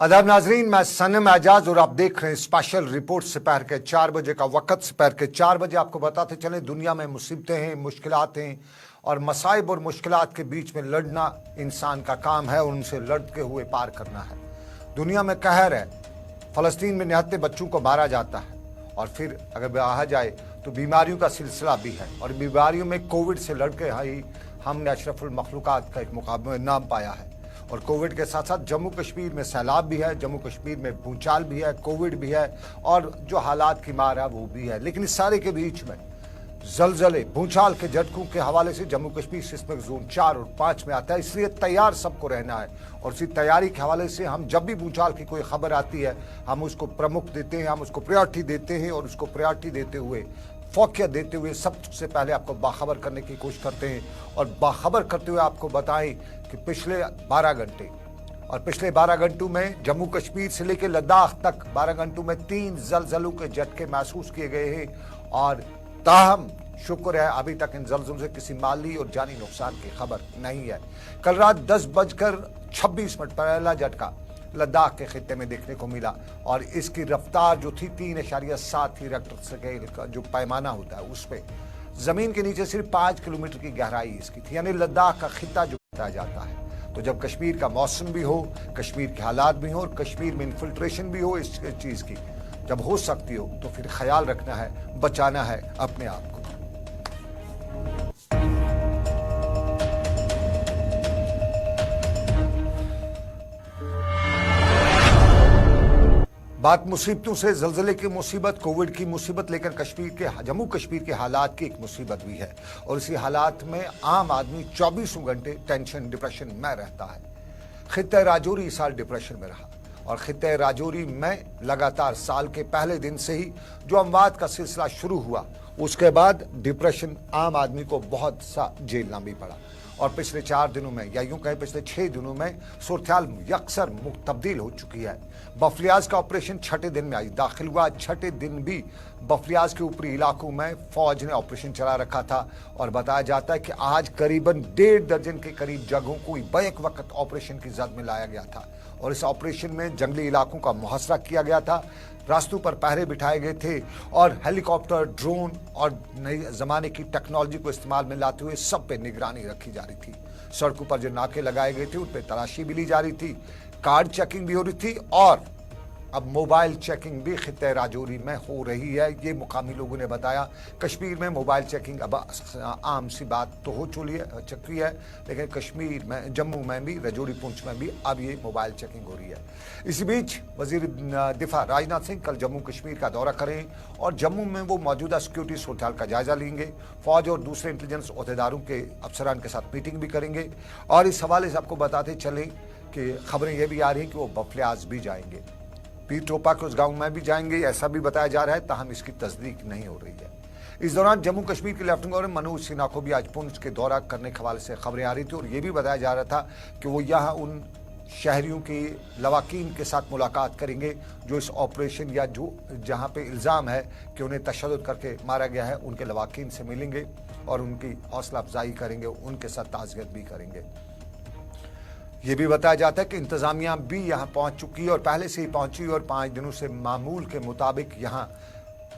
आदाब नाजरीन, मैं सनम एजाज और आप देख रहे हैं स्पेशल रिपोर्ट। दोपहर के 4 बजे का वक्त। दोपहर के 4 बजे आपको बताते चले दुनिया में मुसीबतें हैं, मुश्किलात हैं और मसाइब और मुश्किलात के बीच में लड़ना इंसान का काम है और उनसे लड़ते हुए पार करना है। दुनिया में कहर है, फ़लस्तीन में निहत्ते बच्चों को मारा जाता है और फिर अगर कहा जाए तो बीमारियों का सिलसिला भी है और बीमारियों में कोविड से लड़के ही हमने अशरफुल मखलूक़ात का एक मुकाबले में नाम पाया है। और कोविड के साथ साथ जम्मू कश्मीर में सैलाब भी है, जम्मू कश्मीर में भूचाल भी है, कोविड भी है और जो हालात की मार है वो भी है। लेकिन इस सारे के बीच में जलजले, भूचाल के झटकों के हवाले से जम्मू कश्मीर सिस्मिक जोन 4 और 5 में आता है, इसलिए तैयार सबको रहना है। और इसी तैयारी के हवाले से हम जब भी भूचाल की कोई खबर आती है हम उसको प्रमुख देते हैं, हम उसको प्रायोरिटी देते हैं और उसको प्रायोरिटी देते हुए, फोकियत देते हुए सबसे पहले आपको बाखबर करने की कोशिश करते हैं और बाखबर करते हुए आपको बताएं कि पिछले 12 घंटे और पिछले 12 घंटों में जम्मू कश्मीर से लेकर लद्दाख तक 12 घंटों में 3 जलजलों के झटके महसूस किए गए हैं और ताहम शुक्र है अभी तक इन जलजलों से किसी माली और जानी नुकसान की खबर नहीं है। कल रात 10:26 पहला झटका लद्दाख के खित्ते में देखने को मिला और इसकी रफ्तार जो थी 3.7 ही रेक्टर स्केल का जो पैमाना होता है उस पर जमीन के नीचे सिर्फ 5 किलोमीटर की गहराई इसकी थी, यानी लद्दाख का खित्ता जो बताया जाता है। तो जब कश्मीर का मौसम भी हो, कश्मीर के हालात भी हो और कश्मीर में इन्फिल्ट्रेशन भी हो इस चीज की जब हो सकती हो तो फिर ख्याल रखना है, बचाना है अपने आप को। बात मुसीबतों से, जलजले की मुसीबत, कोविड की मुसीबत, लेकिन जम्मू कश्मीर के हालात की एक मुसीबत भी है और इसी हालात में आम आदमी 24 घंटे टेंशन डिप्रेशन में रहता है। खित्ते राजौरी इस साल डिप्रेशन में रहा और खित्ते राजौरी में लगातार साल के पहले दिन से ही जो अमवात का सिलसिला शुरू हुआ उसके बाद डिप्रेशन आम आदमी को बहुत सा झेलना भी पड़ा और पिछले 4 दिनों में या यूं कहें पिछले 6 दिनों में सूरत-ए-हाल यकसर तब्दील हो चुकी है। बफलियाज का ऑपरेशन 6ठे दिन में आज दाखिल हुआ। 6ठे दिन भी बफलियाज के ऊपरी इलाकों में फौज ने ऑपरेशन चला रखा था और बताया जाता है कि आज करीबन 1.5 दर्जन के करीब जगहों को बैक वक्त ऑपरेशन की जद में लाया गया था और इस ऑपरेशन में जंगली इलाकों का मुहसरा किया गया था, रास्तों पर पहरे बिठाए गए थे और हेलीकॉप्टर, ड्रोन और नई जमाने की टेक्नोलॉजी को इस्तेमाल में लाते हुए सब पे निगरानी रखी जा रही थी। सड़कों पर जो नाके लगाए गए थे उन पर तलाशी भी ली जा रही थी, कार्ड चेकिंग भी हो रही थी और अब मोबाइल चेकिंग भी खित्ते राजौरी में हो रही है। ये मुकामी लोगों ने बताया। कश्मीर में मोबाइल चेकिंग अब आम सी बात तो हो चुकी है, लेकिन कश्मीर में, जम्मू में भी, राजौरी, पुंछ में भी अब ये मोबाइल चेकिंग हो रही है। इसी बीच वजीर दिफा राजनाथ सिंह कल जम्मू कश्मीर का दौरा करें और जम्मू में वो मौजूदा सिक्योरिटी सूरत-ए-हाल का जायजा लेंगे। फौज और दूसरे इंटेलिजेंस अहदेदारों के अफसरान के साथ मीटिंग भी करेंगे और इस हवाले से आपको बताते चलें कि खबरें ये भी आ रही हैं कि वो बफलियाज भी जाएंगे, पीर टोपा के उस गांव में भी जाएंगे, ऐसा भी बताया जा रहा है, ताहम इसकी तस्दीक नहीं हो रही है। इस दौरान जम्मू कश्मीर के लेफ्टिनेंट गवर्नर मनोज सिन्हा को भी आज पुंछ के दौरा करने के हवाले से खबरें आ रही थी और ये भी बताया जा रहा था कि वो यहाँ उन शहरियों के लवाकीन के साथ मुलाकात करेंगे जो इस ऑपरेशन या जो जहाँ पे इल्ज़ाम है कि उन्हें तशद्दुद करके मारा गया है, उनके लवाकीन से मिलेंगे और उनकी हौसला अफजाई करेंगे, उनके साथ ताज़ियत भी करेंगे। ये भी बताया जाता है कि इंतजामिया भी यहाँ पहुँच चुकी है और पहले से ही पहुँची और 5 दिनों से मामूल के मुताबिक यहाँ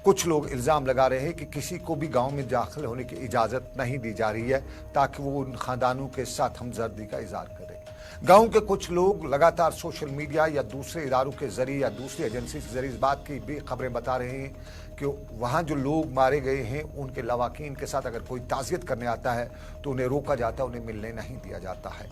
कुछ लोग इल्ज़ाम लगा रहे हैं कि किसी को भी गांव में दाखिल होने की इजाज़त नहीं दी जा रही है ताकि वो उन खानदानों के साथ हमदर्दी का इजहार करें। गांव के कुछ लोग लगातार सोशल मीडिया या दूसरे इदारों के जरिए या दूसरी एजेंसी के जरिए इस बात की भी खबरें बता रहे हैं कि वहाँ जो लोग मारे गए हैं उनके लवाकीन के साथ अगर कोई ताज़ियत करने आता है तो उन्हें रोका जाता है, उन्हें मिलने नहीं दिया जाता है।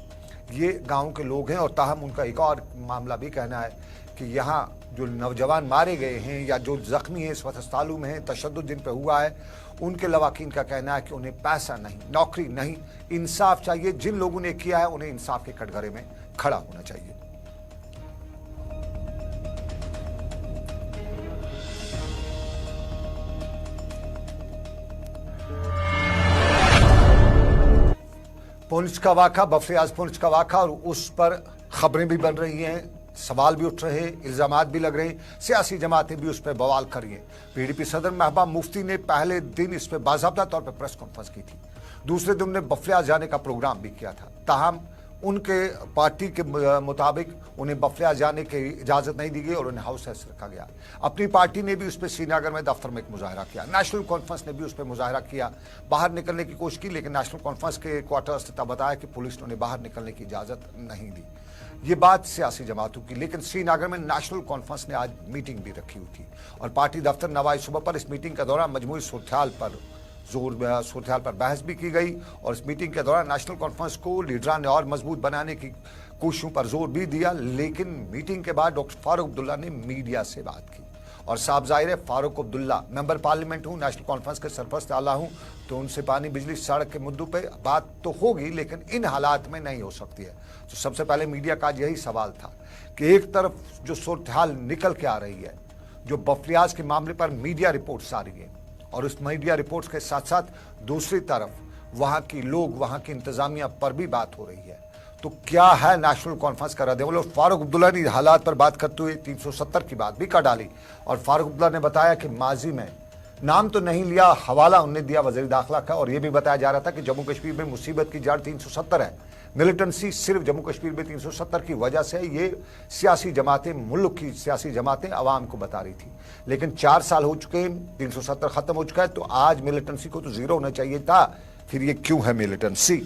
ये गांव के लोग हैं और ताहम उनका एक और मामला भी कहना है कि यहाँ जो नौजवान मारे गए हैं या जो जख्मी हैं इस वक्त अस्पतालों में हैं, तशद्दुद जिन पे हुआ है, उनके लवाकीन का कहना है कि उन्हें पैसा नहीं, नौकरी नहीं, इंसाफ चाहिए। जिन लोगों ने किया है उन्हें इंसाफ के कटघरे में खड़ा होना चाहिए। पुंछ का वाक़ा, बफलियाज पुंछ का वाक़ा और उस पर खबरें भी बन रही हैं, सवाल भी उठ रहे हैं, इल्ज़ामात भी लग रहे हैं, सियासी जमातें भी उस पर बवाल कर रही हैं। पीडीपी सदर महबूबा मुफ्ती ने पहले दिन इस पर बाज़ाब्ता तौर पर प्रेस कॉन्फ्रेंस की थी, दूसरे दिन उन्होंने बफलियाज जाने का प्रोग्राम भी किया था। ताहम उनके पार्टी के मुताबिक उन्हें बफलिया जाने की इजाज़त नहीं दी गई और उन्हें हाउस अरेस्ट रखा गया। अपनी पार्टी ने भी उस पर श्रीनगर में दफ्तर में एक मुजाहरा किया, नेशनल कॉन्फ्रेंस ने भी उस पर मुजाहरा किया, बाहर निकलने की कोशिश की, लेकिन नेशनल कॉन्फ्रेंस के क्वार्टर्स ने तब बताया कि पुलिस ने उन्हें बाहर निकलने की इजाज़त नहीं दी। ये बात सियासी जमातों की, लेकिन श्रीनगर में नेशनल कॉन्फ्रेंस ने आज मीटिंग भी रखी हुई थी और पार्टी दफ्तर नवाई सुबह पर इस मीटिंग के दौरान मजमूई सूरत हाल पर बहस भी की गई और इस मीटिंग के दौरान नेशनल कॉन्फ्रेंस को लीडरान ने और मजबूत बनाने की कोशिशों पर जोर भी दिया। लेकिन मीटिंग के बाद डॉक्टर फारूक अब्दुल्ला ने मीडिया से बात की और साफ जाहिर है फारूक अब्दुल्ला मेंबर पार्लियामेंट हूँ, नेशनल कॉन्फ्रेंस के सरपरस्त आला हूँ, तो उनसे पानी बिजली सड़क के मुद्दों पे बात तो होगी लेकिन इन हालात में नहीं हो सकती है। तो सबसे पहले मीडिया का यही सवाल था कि एक तरफ जो सूरत हाल निकल के आ रही है, जो बफलियाज के मामले पर मीडिया रिपोर्ट्स आ रही है और उस मीडिया रिपोर्ट्स के साथ साथ दूसरी तरफ वहाँ की लोग, वहाँ की इंतजामिया पर भी बात हो रही है, तो क्या है नेशनल कॉन्फ्रेंस का रद्द-ए-अमल। फारूक अब्दुल्ला ने हालात पर बात करते हुए 370 की बात भी कर डाली और फारूक अब्दुल्ला ने बताया कि माजी में नाम तो नहीं लिया, हवाला उन्होंने दिया वज़ीर दाखिला का और यह भी बताया जा रहा था कि जम्मू कश्मीर में मुसीबत की जड़ 370 है, मिलिटेंसी सिर्फ जम्मू कश्मीर में 370 की वजह से ये सियासी जमातें, मुल्क की सियासी जमातें आवाम को बता रही थी। लेकिन 4 साल हो चुके हैं, 370 खत्म हो चुका है, तो आज मिलिटेंसी को तो जीरो होना चाहिए था, फिर ये क्यों है मिलिटेंसी।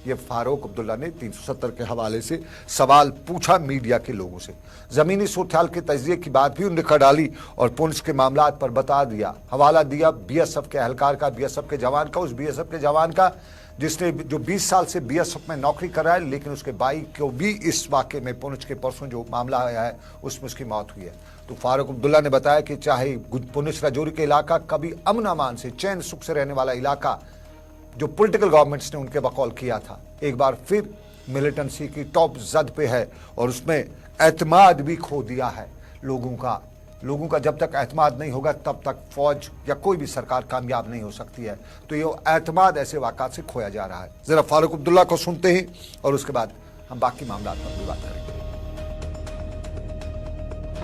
ये फारूक अब्दुल्ला ने 370 के हवाले से सवाल पूछा मीडिया के लोगों से। ज़मीनी सूरत हाल के तजिए की बात भी उन्होंने कर डाली और पुलिस के मामलात पर बता दिया, हवाला दिया बीएसएफ के एहलकार का, बीएसएफ के जवान का, उस बीएसएफ के जवान का जिसने जो 20 साल से बीएसएफ में नौकरी कर रहा है, लेकिन उसके भाई को भी इस वाक़े में पुंछ के परसों जो मामला आया है उसमें उसकी मौत हुई है। तो फारूक अब्दुल्ला ने बताया कि चाहे पुंछ राजौरी के इलाका कभी अमन अमान से, चैन सुख से रहने वाला इलाका जो पॉलिटिकल गवर्नमेंट्स ने उनके बकौल किया था, एक बार फिर मिलिटेंसी की टॉप जद पे है और उसमें एतमाद भी खो दिया है लोगों का जब तक एतमाद नहीं होगा तब तक फौज या कोई भी सरकार कामयाब नहीं हो सकती है। तो ये एतमाद ऐसे वाक़ात से खोया जा रहा है। ज़रा फारूक अब्दुल्ला को सुनते हैं और उसके बाद हम बाकी मामला पर भी बात करेंगे।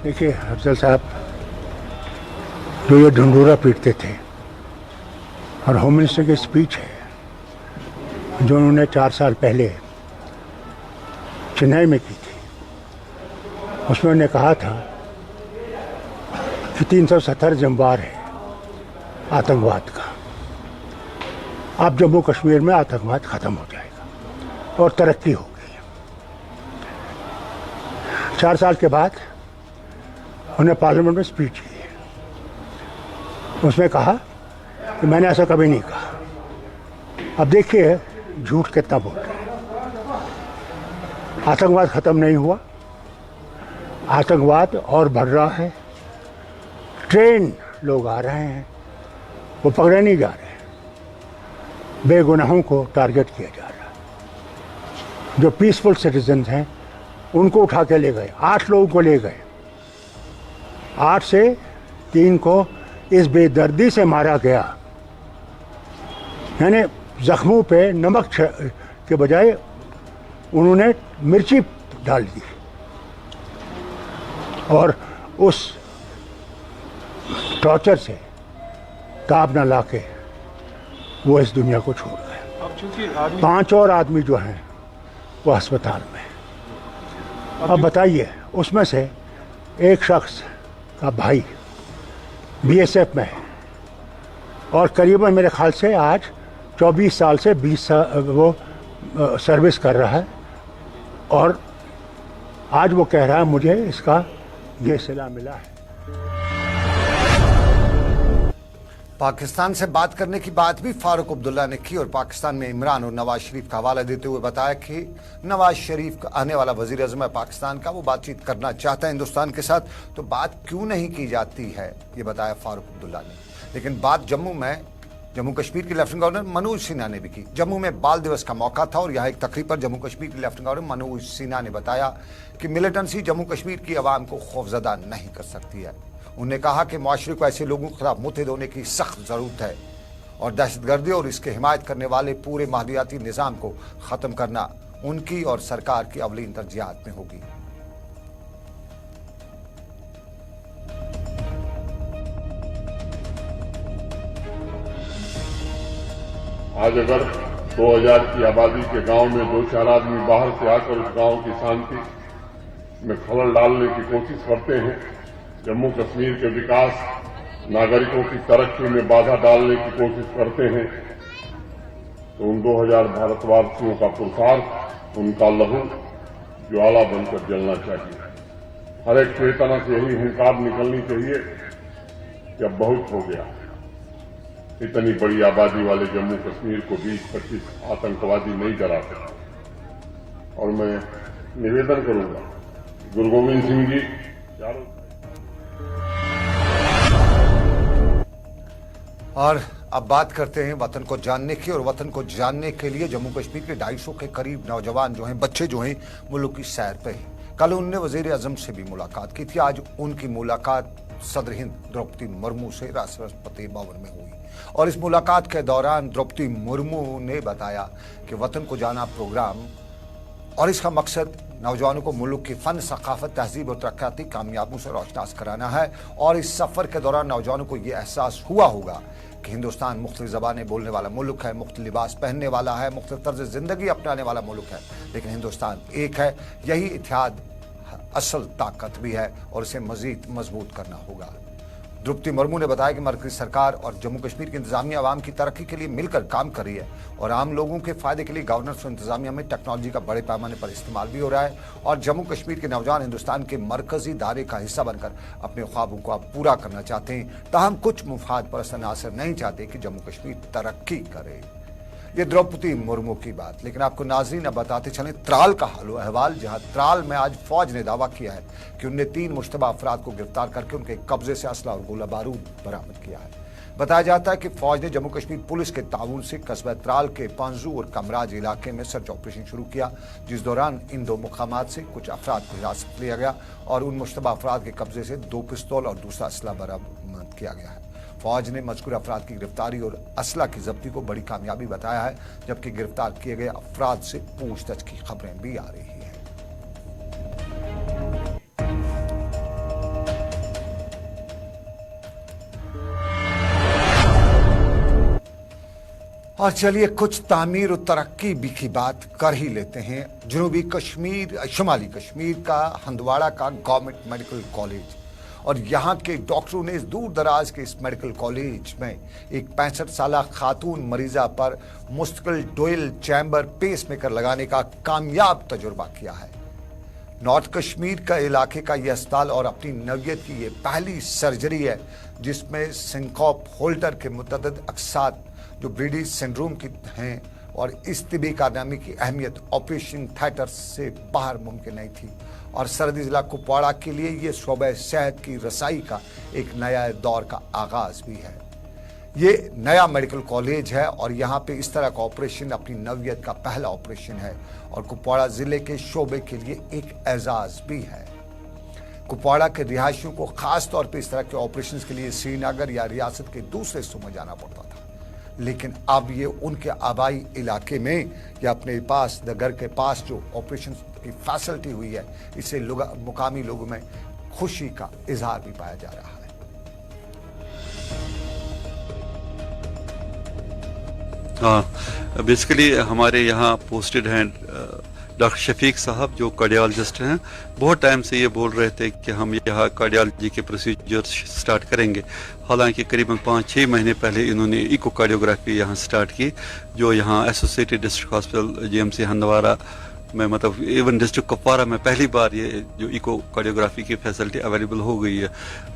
देखिए अफजल साहब जो ये ढंढूरा पीटते थे और होम मिनिस्टर की स्पीच है जो उन्होंने 4 साल पहले चेन्नई में की थी, उसमें उन्होंने कहा था कि 370 जंबार है आतंकवाद का, अब जम्मू कश्मीर में आतंकवाद ख़त्म हो जाएगा और तरक्की होगी। 4 साल के बाद उन्होंने पार्लियामेंट में स्पीच की, उसमें कहा कि मैंने ऐसा कभी नहीं कहा। अब देखिए झूठ कितना बोल रहे हैं। आतंकवाद ख़त्म नहीं हुआ, आतंकवाद और बढ़ रहा है। ट्रेन लोग आ रहे हैं, वो पकड़े नहीं जा रहे, बेगुनाहों को टारगेट किया जा रहा है। जो पीसफुल सिटीजन्स हैं उनको उठा के ले गए, 8 लोगों को ले गए, 8 से 3 को इस बेदर्दी से मारा गया, यानी जख्मों पे नमक के बजाय उन्होंने मिर्ची डाल दी और उस टॉर्चर से ताब न लाके वो इस दुनिया को छोड़ गए। 5 और आदमी जो हैं वो अस्पताल में। अब बताइए उसमें से एक शख्स का भाई बीएसएफ में है और करीबन मेरे ख्याल से आज 24 साल से 20 साल वो सर्विस कर रहा है और आज वो कह रहा है मुझे इसका ये सिला मिला है। पाकिस्तान से बात करने की बात भी फारूक अब्दुल्ला ने की और पाकिस्तान में इमरान और नवाज शरीफ का हवाला देते हुए बताया कि नवाज शरीफ का आने वाला वजीर आज़म है पाकिस्तान का, वो बातचीत करना चाहता है हिंदुस्तान के साथ, तो बात क्यों नहीं की जाती है, ये बताया फारूक अब्दुल्ला ने। लेकिन बात जम्मू कश्मीर के लेफ्टिनेंट गवर्नर मनोज सिन्हा ने भी की। जम्मू में बाल दिवस का मौका था और यहाँ एक तकरीब पर जम्मू कश्मीर के लेफ्टिनेंट गवर्नर मनोज सिन्हा ने बताया कि मिलिटेंसी जम्मू कश्मीर की आवाम को खौफजदा नहीं कर सकती है। उन्होंने कहा कि माशरे को ऐसे लोगों के खिलाफ मुतहद होने की सख्त ज़रूरत है और दहशतगर्दी और इसके हिमायत करने वाले पूरे माहदियाती निज़ाम को ख़त्म करना उनकी और सरकार की अवलीन तरजीहात में होगी। आज अगर 2000 की आबादी के गांव में 2-4 आदमी बाहर से आकर उस गांव की शांति में खलल डालने की कोशिश करते हैं, जम्मू कश्मीर के विकास, नागरिकों की तरक्की में बाधा डालने की कोशिश करते हैं, तो उन 2000 भारतवासियों का पुरुषार्थ, उनका लहू ज्वाला बनकर जलना चाहिए। हर एक चेतना से यही हुंकार निकलनी चाहिए कि अब बहुत हो गया। इतनी बड़ी आबादी वाले जम्मू कश्मीर को 20-25 आतंकवादी नहीं डरा सकते। और मैं निवेदन करूंगा, गुरु गोविंद सिंह जी चारों। और अब बात करते हैं वतन को जानने की, और वतन को जानने के लिए जम्मू कश्मीर के 250 के करीब नौजवान जो हैं, बच्चे जो हैं, मुल्क की सैर पे हैं। कल उनने वजीर आजम से भी मुलाकात की थी। आज उनकी मुलाकात सदर हिंद द्रौपदी मुर्मू से राष्ट्रपति भवन में हुई, और इस मुलाकात के दौरान द्रौपदी मुर्मू ने बताया कि वतन को जाना प्रोग्राम और इसका मकसद नौजवानों को मुल्क की फन, सकाफत, तहजीब और तरक्याती कामयाबियों से रोशनास कराना है। और इस सफर के दौरान नौजवानों को यह एहसास हुआ होगा कि हिंदुस्तान मुख्तलिफ ज़बानें बोलने वाला मुल्क है, मुख्तलिफ लिबास पहनने वाला है, मुख्तलिफ तर्ज ज़िंदगी अपनाने वाला मुल्क है, लेकिन हिंदुस्तान एक है। यही इत्तेहाद असल ताकत भी है और इसे मजीद मजबूत करना होगा। द्रौपदी मुर्मू ने बताया कि मरकज़ी सरकार और जम्मू कश्मीर की इंतजामिया आवाम की तरक्की के लिए मिलकर काम कर रही है, और आम लोगों के फायदे के लिए गवर्नेंस और इंतजामिया में टेक्नोलॉजी का बड़े पैमाने पर इस्तेमाल भी हो रहा है। और जम्मू कश्मीर के नौजवान हिंदुस्तान के मरकजी दायरे का हिस्सा बनकर अपने ख्वाबों को अब पूरा करना चाहते हैं। ताहम कुछ मुफाद परस्त अनासर नहीं चाहते कि जम्मू कश्मीर तरक्की करे। ये द्रौपदी मुर्मू की बात। लेकिन आपको नाज़रीन अब बताते चलें त्राल का हाल अहवाल, जहां त्राल में आज फौज ने दावा किया है कि उनने 3 मुश्तबा अफराद को गिरफ्तार करके उनके कब्जे से असला और गोला बारूद बरामद किया है। बताया जाता है कि फौज ने जम्मू कश्मीर पुलिस के ताउन से कस्बा त्राल के पांजू और कमराज इलाके में सर्च ऑपरेशन शुरू किया, जिस दौरान इन 2 मुकामात से कुछ अफराद को हिरासत लिया गया और उन मुश्तबा अफराद के कब्जे से 2 पिस्तौल और दूसरा असला बरामद किया गया है। फौज ने मज़कूर अफराद की गिरफ्तारी और असला की जब्ती को बड़ी कामयाबी बताया है, जबकि गिरफ्तार किए गए अफराद से पूछताछ की खबरें भी आ रही हैं। और चलिए कुछ तामीर और तरक्की भी की बात कर ही लेते हैं। जनूबी कश्मीर, शुमाली कश्मीर का हंदवाड़ा का गवर्नमेंट मेडिकल कॉलेज, और यहाँ के डॉक्टरों ने इस दूर दराज के इस मेडिकल कॉलेज में एक 65 साल खातून मरीजा पर मुस्तकिल डुअल चैम्बर पेसमेकर लगाने का कामयाब तजुर्बा किया है। नॉर्थ कश्मीर का इलाके का यह अस्पताल और अपनी नौयत की ये पहली सर्जरी है जिसमें सिंकॉप होल्डर के मुतअद्दिद अक़सात जो ब्रीडी सिंड्रोम की हैं, और इस तिबी कारनामे की अहमियत ऑपरेशन थिएटर से बाहर मुमकिन नहीं थी। और सरहदी जिला कुपवाड़ा के लिए ये शोबे सेहत की रसाई का एक नया दौर का आगाज भी है। ये नया मेडिकल कॉलेज है और यहाँ पे इस तरह का ऑपरेशन अपनी नौयत का पहला ऑपरेशन है, और कुपवाड़ा जिले के शोबे के लिए एक एजाज भी है। कुपवाड़ा के रिहायशियों को खास तौर पे इस तरह के ऑपरेशन के लिए श्रीनगर या रियासत के दूसरे हिस्सों में जाना पड़ता था, लेकिन अब ये उनके आबाई इलाके में या अपने पास घर के पास जो ऑपरेशन की फैसिलिटी हुई है, इससे मुकामी लोगों में खुशी का इजहार भी पाया जा रहा है। हाँ, बेसिकली हमारे यहाँ पोस्टेड हैं डॉक्टर शफीक साहब जो कार्डियोलॉजिस्ट हैं। बहुत टाइम से ये बोल रहे थे कि हम यहाँ कार्डियोलॉजी के प्रोसीजर स्टार्ट करेंगे। हालांकि करीबन 5-6 महीने पहले इन्होंने इको कार्डियोग्राफी यहाँ स्टार्ट की, जो यहाँ associated district hospital GMC Handwara में, मतलब इवन डिस्ट्रिक्ट कुपवाड़ा में पहली बार ये जो इको कार्डियोग्राफी की फैसिलिटी अवेलेबल हो गई है।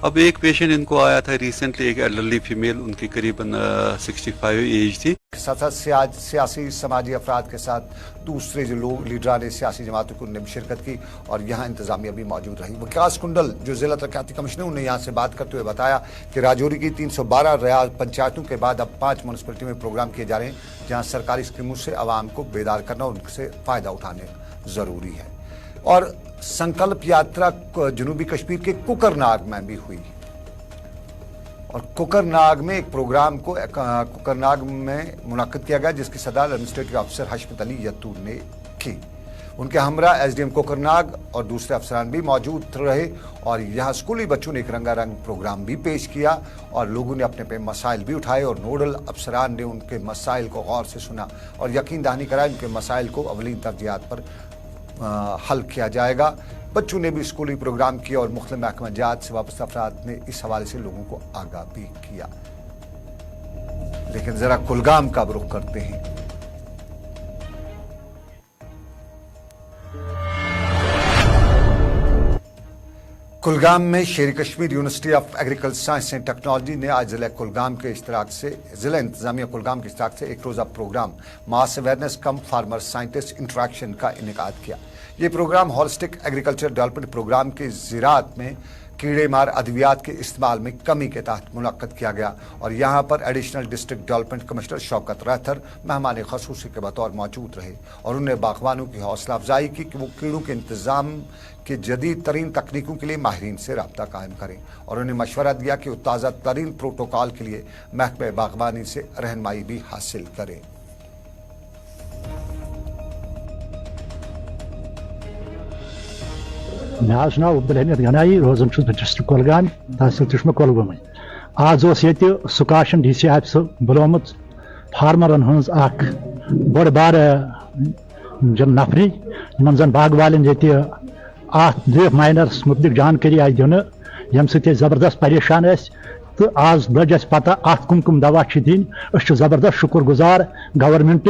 अब एक पेशेंट इनको आया था रिसेंटली, एक एल्डरली फीमेल, उनकी करीबन 65 एज थी। साथ सियासी समाजी अफराद के साथ दूसरे जो लोग लीडरान ने सियासी जमातों को उन्होंने शिरकत की और यहाँ इंतजामिया भी मौजूद रही। विकास कुंडल जो जिला तरक्याती कमिश्नर, उन्होंने यहाँ से बात करते हुए बताया कि राजौरी की 312 रियाल पंचायतों के बाद अब 5 म्यूनसिपलिटी में प्रोग्राम किए जा रहे हैं जहाँ सरकारी स्कीमों से आवाम को बेदार करना और उनसे फ़ायदा उठाने ज़रूरी है। और संकल्प यात्रा जनूबी कश्मीर के कुकरनाग में भी हुई, और कुकरनाग में एक प्रोग्राम को कुकरनाग में मुनक्किद किया गया जिसकी सदारत एडमिनिस्ट्रेटिव अफसर हशमत अली यत्तूर ने की। उनके हमरा एसडीएम कोकरनाग और दूसरे अफसरान भी मौजूद रहे और यहाँ स्कूली बच्चों ने एक रंगारंग प्रोग्राम भी पेश किया और लोगों ने अपने पे मसाइल भी उठाए और नोडल अफसरान ने उनके मसाइल को गौर से सुना और यकीन दहानी कराया उनके मसाइल को अवलीन तरजीहात पर हल किया जाएगा। बच्चों ने भी स्कूली प्रोग्राम किया और मुख्तलिफ महकमा जात से वापस अफराद ने इस हवाले से लोगों को आगाह भी किया। लेकिन जरा कुलगाम का रुख करते हैं। कुलगाम में शेर Kashmir university of agriculture science and technology ने आज जिला कुलगाम के इश्तराक से जिला इंतजामिया कुलगाम के इश्तराक से एक रोजा programme mass awareness cum farmer scientist interaction का इनेकाद किया। ये programme holistic agriculture development programme के ज़राअत में कीड़े मार अद्वियात के इस्तेमाल में कमी के तहत मुनक्कद किया गया और यहाँ पर additional district development commissioner Shaukat Rather मेहमान खसूसी के बतौर मौजूद रहे और उन्हें बागवानों की हौसला अफजाई की कि वो कीड़ों के इंतजाम के जदीद तरीन तकनीकों के लिए माहिरीन से रब्ता कायम करें और उन्हें मशवरा दिया कि वो ताज़ा तरीन प्रोटोकॉल के लिए महकमे बागवानी से रहनुमाई भी हासिल करें। मे नाव अब्दुल गनाई रोजान डिस्ट्रिक्ट कुलगाम तहसील कुलगाम। आज सुकाशन DC ऑफिस बुलोमुत फार्मरन हज बड़ बार नफरी जन बाग वालन ये माइनर्स मुतलिक जानकारी आई दिन यम जबरदस्त परेशान तो आज लज पता अत कुम दवा दिन जबरदस्त शुक्र गुजार गवर्नमेंट